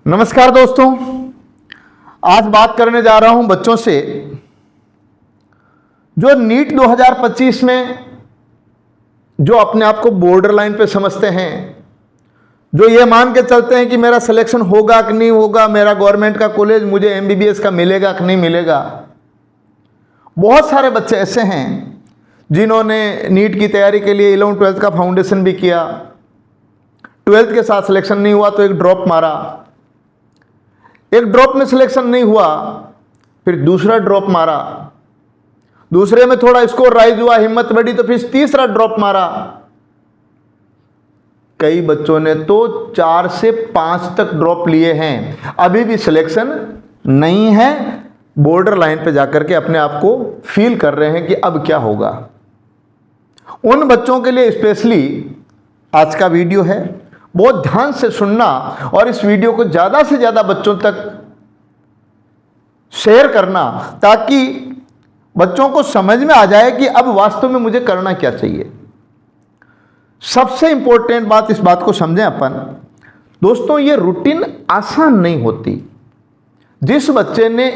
नमस्कार दोस्तों, आज बात करने जा रहा हूं बच्चों से जो नीट 2025 में जो अपने आप को बॉर्डर लाइन पे समझते हैं, जो ये मान के चलते हैं कि मेरा सिलेक्शन होगा कि नहीं होगा, मेरा गवर्नमेंट का कॉलेज मुझे एमबीबीएस का मिलेगा कि नहीं मिलेगा। बहुत सारे बच्चे ऐसे हैं जिन्होंने नीट की तैयारी के लिए 11th-12th का फाउंडेशन भी किया, 12th के साथ सिलेक्शन नहीं हुआ तो एक ड्रॉप मारा, एक ड्रॉप में सिलेक्शन नहीं हुआ फिर दूसरा ड्रॉप मारा, दूसरे में थोड़ा स्कोर राइज हुआ, हिम्मत बढ़ी तो फिर तीसरा ड्रॉप मारा। कई बच्चों ने तो 4 से 5 तक ड्रॉप लिए हैं, अभी भी सिलेक्शन नहीं है। बॉर्डर लाइन पे जाकर के अपने आप को फील कर रहे हैं कि अब क्या होगा। उन बच्चों के लिए स्पेशली आज का वीडियो है, बहुत ध्यान से सुनना और इस वीडियो को ज़्यादा से ज़्यादा बच्चों तक शेयर करना ताकि बच्चों को समझ में आ जाए कि अब वास्तव में मुझे करना क्या चाहिए। सबसे इंपॉर्टेंट बात, इस बात को समझें अपन दोस्तों, ये रूटीन आसान नहीं होती। जिस बच्चे ने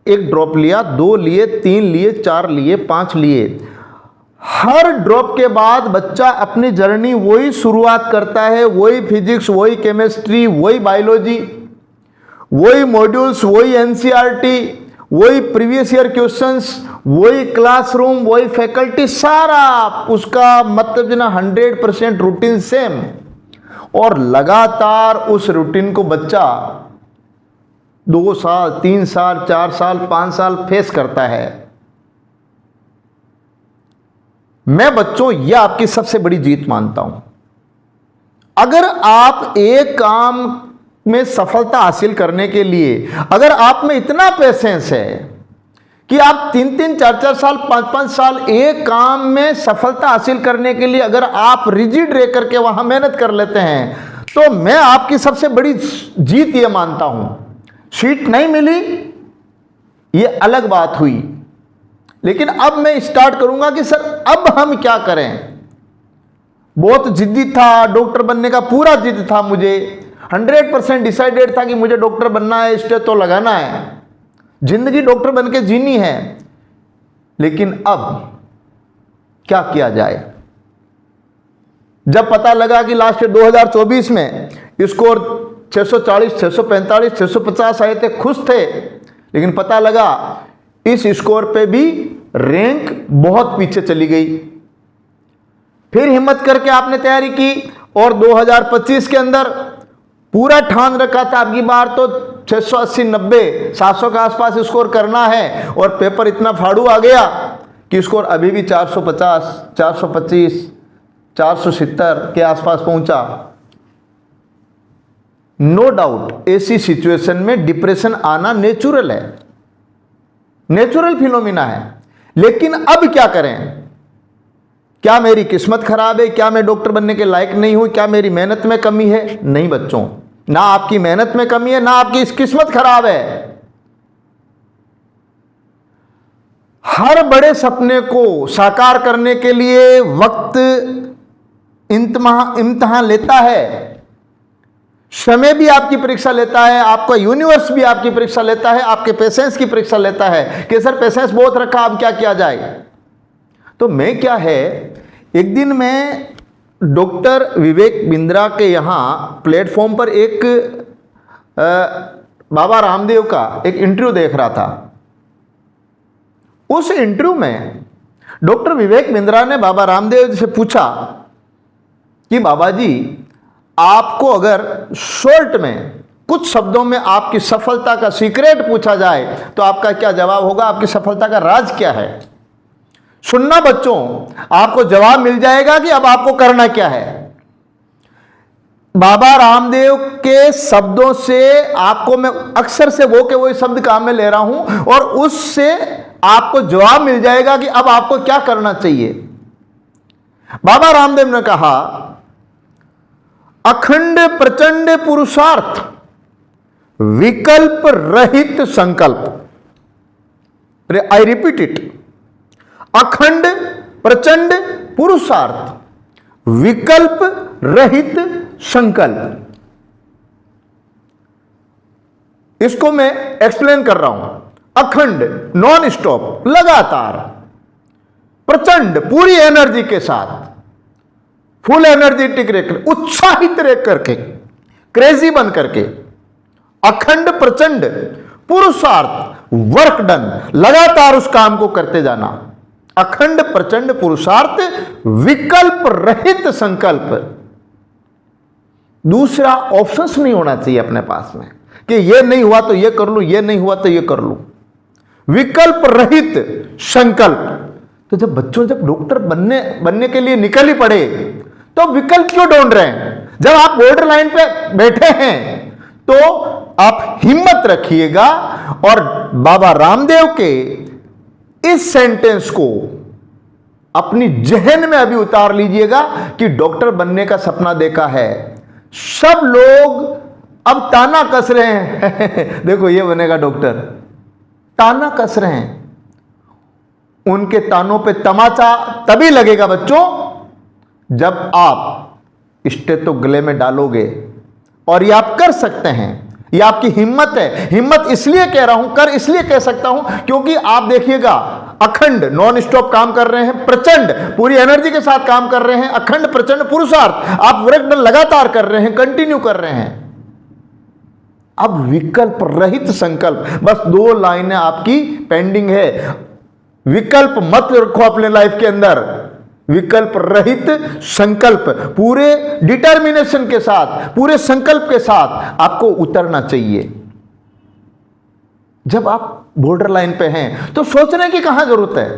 एक ड्रॉप लिया, 2 लिए, 3 लिए, 4 लिए, 5 लिए, हर ड्रॉप के बाद बच्चा अपनी जर्नी वही शुरुआत करता है, वही फिजिक्स, वही केमिस्ट्री, वही बायोलॉजी, वही मॉड्यूल्स, वही एनसीईआरटी, वही प्रीवियस ईयर क्वेश्चंस, वही क्लासरूम, वही फैकल्टी, सारा उसका मतलब जो ना 100% रूटीन सेम। और लगातार उस रूटीन को बच्चा 2 साल, 3 साल, 4 साल, 5 साल फेस करता है। मैं बच्चों यह आपकी सबसे बड़ी जीत मानता हूं। अगर आप एक काम में सफलता हासिल करने के लिए, अगर आप में इतना पेशेंस है कि आप 3-3, 4-4 साल, 5-5 साल एक काम में सफलता हासिल करने के लिए अगर आप रिजिड रह करके वहां मेहनत कर लेते हैं, तो मैं आपकी सबसे बड़ी जीत यह मानता हूं। सीट नहीं मिली यह अलग बात हुई, लेकिन अब मैं स्टार्ट करूंगा कि सर अब हम क्या करें। बहुत जिद्दी था, डॉक्टर बनने का पूरा जिद था मुझे, 100% डिसाइडेड था कि मुझे डॉक्टर बनना है, स्टेज तो लगाना है, जिंदगी डॉक्टर बन के जीनी है। लेकिन अब क्या किया जाए। जब पता लगा कि लास्ट 2024 में स्कोर 640, 645, 650 आए थे, खुश थे, लेकिन पता लगा इस स्कोर पे भी रैंक बहुत पीछे चली गई। फिर हिम्मत करके आपने तैयारी की और 2025 के अंदर पूरा ठान रखा था अब की बार तो 680, 90, 700 के आसपास स्कोर करना है, और पेपर इतना फाड़ू आ गया कि स्कोर अभी भी 450, 425, 470 के आसपास पहुंचा। नो डाउट ऐसी सिचुएशन में डिप्रेशन आना नेचुरल है, नेचुरल फिनोमिना है। लेकिन अब क्या करें। क्या मेरी किस्मत खराब है? क्या मैं डॉक्टर बनने के लायक नहीं हूं? क्या मेरी मेहनत में कमी है? नहीं बच्चों, ना आपकी मेहनत में कमी है, ना आपकी इस किस्मत खराब है। हर बड़े सपने को साकार करने के लिए वक्त इम्तिहान लेता है, समय भी आपकी परीक्षा लेता है, आपका यूनिवर्स भी आपकी परीक्षा लेता है, आपके पेशेंस की परीक्षा लेता है कि सर पेशेंस बहुत रखा, अब क्या किया जाए। तो मैं क्या है, एक दिन मैं डॉक्टर विवेक बिंद्रा के यहाँ प्लेटफॉर्म पर एक बाबा रामदेव का एक इंटरव्यू देख रहा था। उस इंटरव्यू में डॉक्टर विवेक बिंद्रा ने बाबा रामदेव से पूछा कि बाबा जी, आपको अगर शॉर्ट में कुछ शब्दों में आपकी सफलता का सीक्रेट पूछा जाए तो आपका क्या जवाब होगा? आपकी सफलता का राज क्या है? सुनना बच्चों, आपको जवाब मिल जाएगा कि अब आपको करना क्या है। बाबा रामदेव के शब्दों से आपको मैं अक्सर से वो के वही शब्द काम में ले रहा हूं और उससे आपको जवाब मिल जाएगा कि अब आपको क्या करना चाहिए। बाबा रामदेव ने कहा, अखंड प्रचंड पुरुषार्थ, विकल्प रहित संकल्प। आई रिपीट इट, अखंड प्रचंड पुरुषार्थ, विकल्प रहित संकल्प। इसको मैं एक्सप्लेन कर रहा हूं। अखंड, नॉन स्टॉप, लगातार, प्रचंड, पूरी एनर्जी के साथ, फुल एनर्जेटिक रहकर, उत्साहित रह करके, क्रेजी बन करके, अखंड प्रचंड पुरुषार्थ, वर्क डन, लगातार उस काम को करते जाना। अखंड प्रचंड पुरुषार्थ, विकल्प रहित संकल्प। दूसरा ऑप्शंस नहीं होना चाहिए अपने पास में कि ये नहीं हुआ तो ये कर लूं, ये नहीं हुआ तो ये कर लूं। विकल्प रहित संकल्प। तो जब बच्चों जब डॉक्टर बनने के लिए निकल ही पड़े तो विकल्प क्यों ढूंढ रहे हैं? जब आप बॉर्डर लाइन पे बैठे हैं तो आप हिम्मत रखिएगा और बाबा रामदेव के इस सेंटेंस को अपनी जहन में अभी उतार लीजिएगा कि डॉक्टर बनने का सपना देखा है। सब लोग अब ताना कस रहे हैं देखो ये बनेगा डॉक्टर, ताना कस रहे हैं। उनके तानों पे तमाचा तभी लगेगा बच्चों जब आप स्टेथो गले में डालोगे। और ये आप कर सकते हैं, ये आपकी हिम्मत है। हिम्मत इसलिए कह रहा हूं, कर इसलिए कह सकता हूं क्योंकि आप देखिएगा अखंड नॉन स्टॉप काम कर रहे हैं, प्रचंड पूरी एनर्जी के साथ काम कर रहे हैं, अखंड प्रचंड पुरुषार्थ, आप वर्क लगातार कर रहे हैं, कंटिन्यू कर रहे हैं। अब विकल्प रहित संकल्प, बस 2 लाइनें आपकी पेंडिंग है। विकल्प मत रखो अपने लाइफ के अंदर, विकल्प रहित संकल्प, पूरे डिटर्मिनेशन के साथ, पूरे संकल्प के साथ आपको उतरना चाहिए। जब आप बॉर्डर लाइन पे हैं तो सोचने की कहां जरूरत है?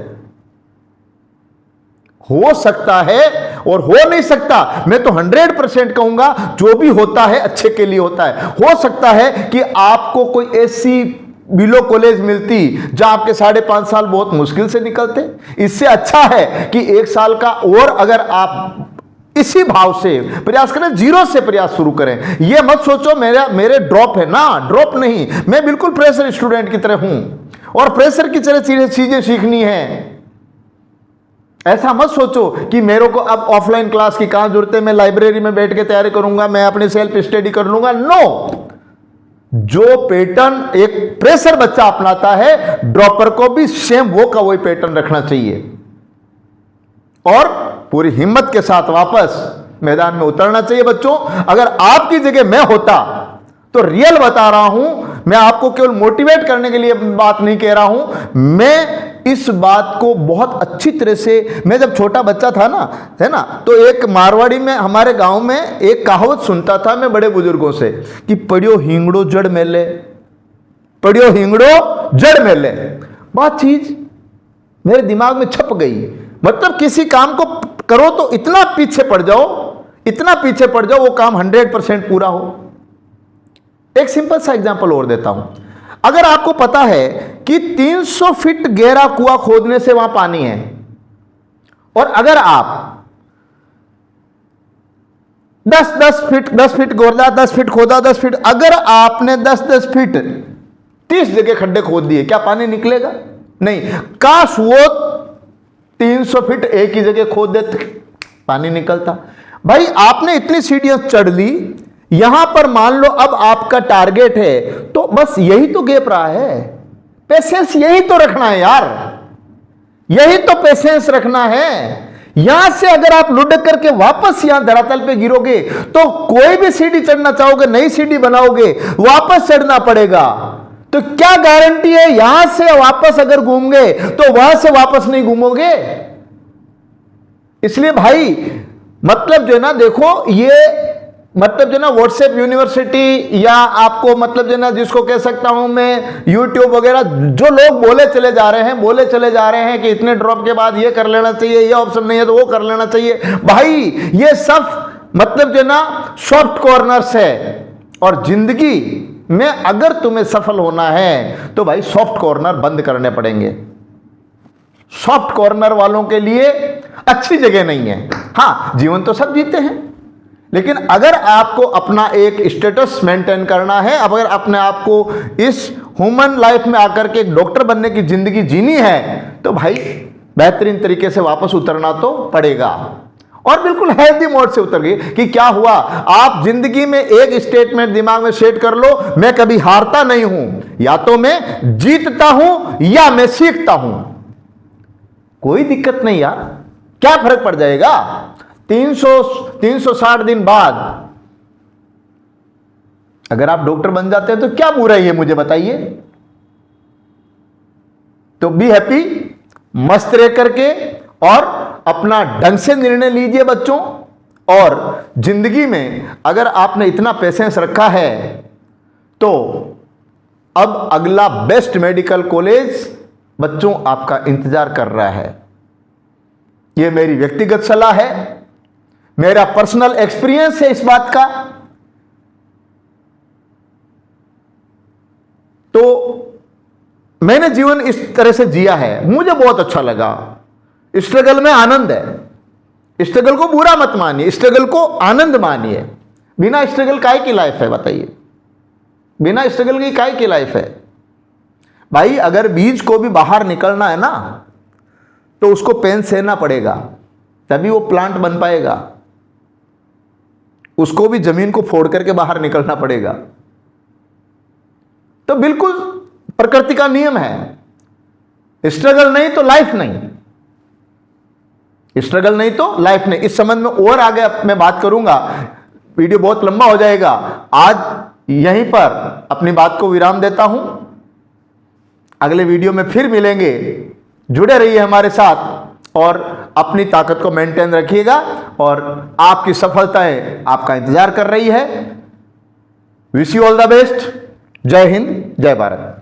हो सकता है और हो नहीं सकता, मैं तो 100% कहूंगा जो भी होता है अच्छे के लिए होता है। हो सकता है कि आपको कोई ऐसी बिलो कॉलेज मिलती जहां आपके 5.5 साल बहुत मुश्किल से निकलते। इससे अच्छा है कि 1 साल का और अगर आप इसी भाव से प्रयास करें, 0 से प्रयास शुरू करें। यह मत सोचो मेरे ड्रॉप है ना, ड्रॉप नहीं, मैं बिल्कुल प्रेशर स्टूडेंट की तरह हूं और प्रेशर की तरह चीजें सीखनी है। ऐसा मत सोचो कि मेरे को अब ऑफलाइन क्लास की कहां जरूरत है, मैं लाइब्रेरी में बैठ के तैयारी करूंगा, मैं अपनी सेल्फ स्टडी कर लूंगा। नो, जो पैटर्न एक प्रेशर बच्चा अपनाता है, ड्रॉपर को भी सेम वो का वही पैटर्न रखना चाहिए और पूरी हिम्मत के साथ वापस मैदान में उतरना चाहिए। बच्चों, अगर आपकी जगह मैं होता तो रियल बता रहा हूं, मैं आपको केवल मोटिवेट करने के लिए बात नहीं कह रहा हूं, मैं इस बात को बहुत अच्छी तरह से, मैं जब छोटा बच्चा था ना, है ना, तो एक मारवाड़ी में हमारे गांव में एक कहावत सुनता था मैं बड़े बुजुर्गों से कि पढ़ियो हिंगड़ो जड़ मेले, पढ़ियो हिंगड़ो जड़ मेले। बात चीज मेरे दिमाग में छप गई। मतलब किसी काम को करो तो इतना पीछे पड़ जाओ, इतना पीछे पड़ जाओ वो काम 100% पूरा हो। एक सिंपल सा एग्जांपल और देता हूं। अगर आपको पता है कि 300 फीट गहरा कुआं खोदने से वहां पानी है और अगर आप 10 फीट गोरदा, 10 फीट खोदा, 10 फीट, अगर आपने 10 फीट 30 जगह खड्डे खोद दिए, क्या पानी निकलेगा? नहीं। काश वो 300 फीट एक ही जगह खोद देते, पानी निकलता। भाई आपने इतनी सीढ़ियां चढ़ ली, यहां पर मान लो अब आपका टारगेट है, तो बस यही तो गैप रहा है। पेशेंस यही तो रखना है यार, यही तो पेशेंस रखना है। यहां से अगर आप लुढ़क करके वापस यहां धरातल पे गिरोगे तो कोई भी सीढ़ी चढ़ना चाहोगे, नई सीढ़ी बनाओगे, वापस चढ़ना पड़ेगा। तो क्या गारंटी है यहां से वापस अगर घूम गए तो वहां से वापस नहीं घूमोगे? इसलिए भाई मतलब जो है ना, देखो ये मतलब जो ना व्हाट्सएप यूनिवर्सिटी या आपको मतलब जो ना जिसको कह सकता हूं मैं यूट्यूब वगैरह, जो लोग बोले चले जा रहे हैं कि इतने ड्रॉप के बाद ये कर लेना चाहिए, ये ऑप्शन नहीं है तो वो कर लेना चाहिए। भाई ये सब मतलब जो ना सॉफ्ट कॉर्नर्स है और जिंदगी में अगर तुम्हें सफल होना है तो भाई सॉफ्ट कॉर्नर बंद करने पड़ेंगे। सॉफ्ट कॉर्नर वालों के लिए अच्छी जगह नहीं है। हां, जीवन तो सब जीते हैं, लेकिन अगर आपको अपना एक स्टेटस मेंटेन करना है, अगर अपने आप को इस ह्यूमन लाइफ में आकर के एक डॉक्टर बनने की जिंदगी जीनी है, तो भाई बेहतरीन तरीके से वापस उतरना तो पड़ेगा। और बिल्कुल हेल्दी मोड से उतर गए कि क्या हुआ। आप जिंदगी में एक स्टेटमेंट दिमाग में सेट कर लो, मैं कभी हारता नहीं हूं, या तो मैं जीतता हूं या मैं सीखता हूं। कोई दिक्कत नहीं यार, क्या फर्क पड़ जाएगा। 360 दिन बाद अगर आप डॉक्टर बन जाते हैं तो क्या बुराई है, मुझे बताइए। तो बी हैप्पी, मस्त रह करके और अपना ढंग से निर्णय लीजिए बच्चों। और जिंदगी में अगर आपने इतना पेशेंस रखा है तो अब अगला बेस्ट मेडिकल कॉलेज बच्चों आपका इंतजार कर रहा है। यह मेरी व्यक्तिगत सलाह है, मेरा पर्सनल एक्सपीरियंस है इस बात का। तो मैंने जीवन इस तरह से जिया है, मुझे बहुत अच्छा लगा। स्ट्रगल में आनंद है, स्ट्रगल को बुरा मत मानिए, स्ट्रगल को आनंद मानिए। बिना स्ट्रगल काय की लाइफ है, बताइए। बिना स्ट्रगल की काय की लाइफ है भाई। अगर बीज को भी बाहर निकलना है ना तो उसको पेन सहना पड़ेगा, तभी वो प्लांट बन पाएगा। उसको भी जमीन को फोड़ करके बाहर निकलना पड़ेगा। तो बिल्कुल प्रकृति का नियम है, स्ट्रगल नहीं तो लाइफ नहीं, स्ट्रगल नहीं तो लाइफ नहीं। इस संबंध में और आगे मैं बात करूंगा, वीडियो बहुत लंबा हो जाएगा। आज यहीं पर अपनी बात को विराम देता हूं, अगले वीडियो में फिर मिलेंगे। जुड़े रहिए हमारे साथ और अपनी ताकत को मेंटेन रखिएगा, और आपकी सफलताएं आपका इंतजार कर रही है। Wish you all the best. जय हिंद, जय भारत।